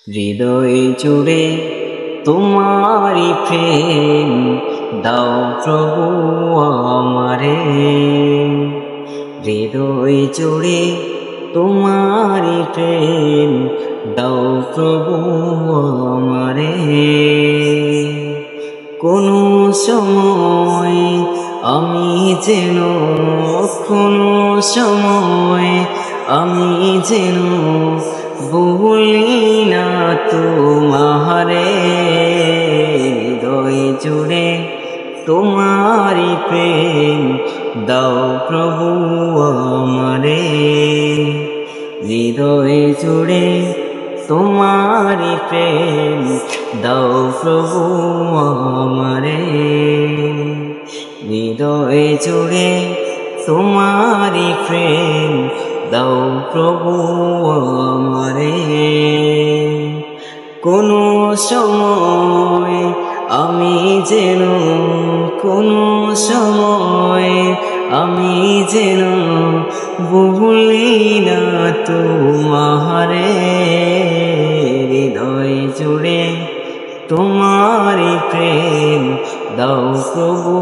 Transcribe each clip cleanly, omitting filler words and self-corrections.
হৃদয় জুড়ে তোমারি প্রেম দাও প্রভু আমারে। হৃদয় জুড়ে তোমারি প্রেম দাও প্রভু আমারে। কোনো সময় আমি যেন, কোনো সময় আমি যেন ভুলি না তোমারে। হৃদয় জুড়ে তোমারি প্রেম দাও প্রভু আমারে। হৃদয় জুড়ে তোমারি প্রেম দাও প্রভু আমারে। হৃদয় জুড়ে তোমারি প্রেম দাও প্রভু আমারে। কোনো সময় আমি যেন, কোনো সময় আমি যেন ভুলি না তোমারে। হৃদয় জুড়ে তোমারি প্রেম দাও প্রভু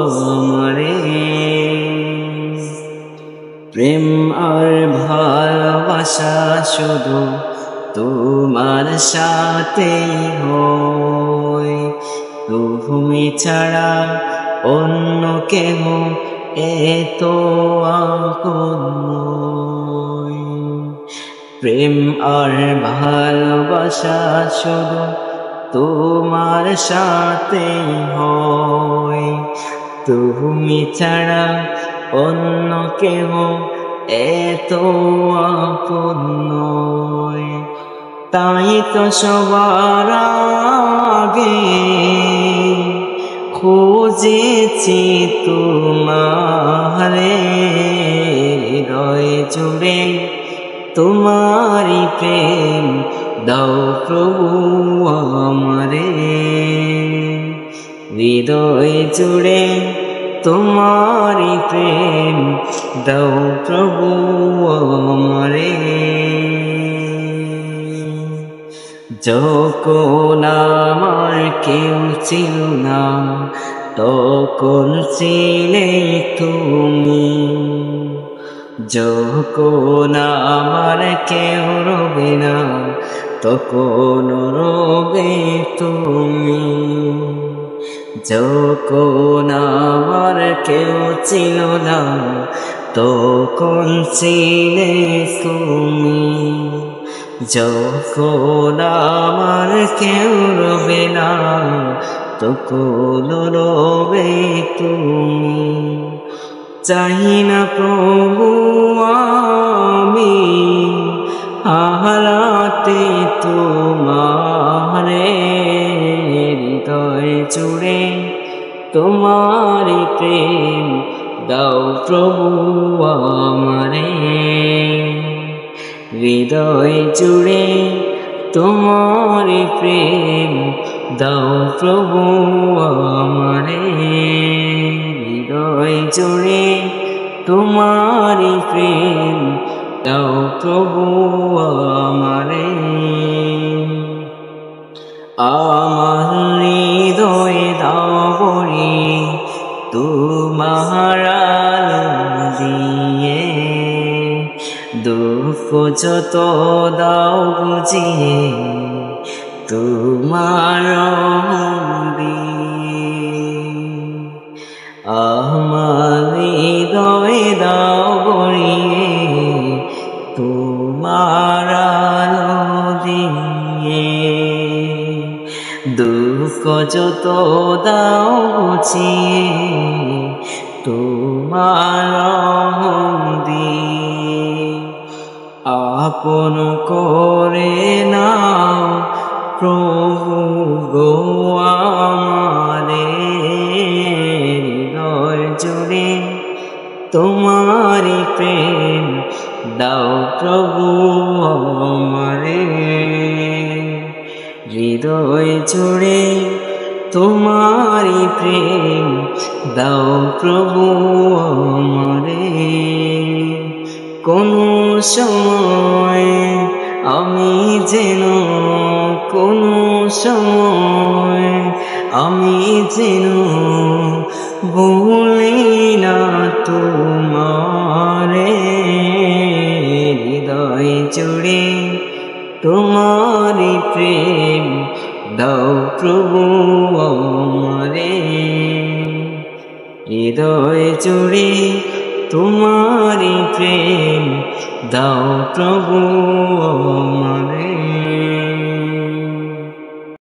আমারে। প্রেম আর ভালোবাসা শুধু তোমার সাথেই হয়, তুমি ছাড়া অন্য কেহ এত আপন নয়। প্রেম আর ভালোবাসা শুধু তোমার সাথেই হয়, তুমি ছাড়া অন্য কেহ এত আপন নয়। তাই তো সবার আগে খুঁজেছি তোমারে। হৃদয় জুড়ে তোমারি প্রেম দাও প্রভু আমারে। হৃদয় জুড়ে তোমারি প্রেম দাও প্রভু আমারে। যখন আমার কেউ ছিল না তখন ছিলে তুমি, যখন আমার কেউ রবে না তখন রবে তুমি। যখন আমার কেউ ছিল না তখন ছিলে তুমি, যখন আমার কেউ রবে না তখন রবে তুমি। চাই না প্রভু আমি হারাতে তোমারে। হৃদয় জুড়ে তোমারি প্রেম দাও প্রভু আমারে। হৃদয় জুড়ে তোমারি প্রেম দাও প্রভু আমারে। হৃদয় জুড়ে তোমারি প্রেম দাও প্রভু আমারে। আমার হৃদয়ে দাও ভরি তোমার আলো দিয়ে, দুঃখ যত দাও বুঝিয়ে তোমার রহম দিয়ে। আমার হৃদয়ে দাও ভরিয়ে তোমার আলো দিয়ে, দুঃখ যত দাও বুঝিয়ে তোমার রহম দিয়ে। আপন করে নাও প্রভু গো আমারে। হৃদয় জুড়ে তোমারি প্রেম দাও প্রভু আমারে। হৃদয় জুড়ে তোমারি প্রেম দাও প্রভু আমারে। কোনো সময় আমি যেন কোনো সময় আমি যেন ভুলি না তোমারে, হৃদয় জুড়ে তোমারি প্রেম দাও প্রভু আমারে, হৃদয় জুড়ে তোমারি প্রেম দাও প্রভু আমারে।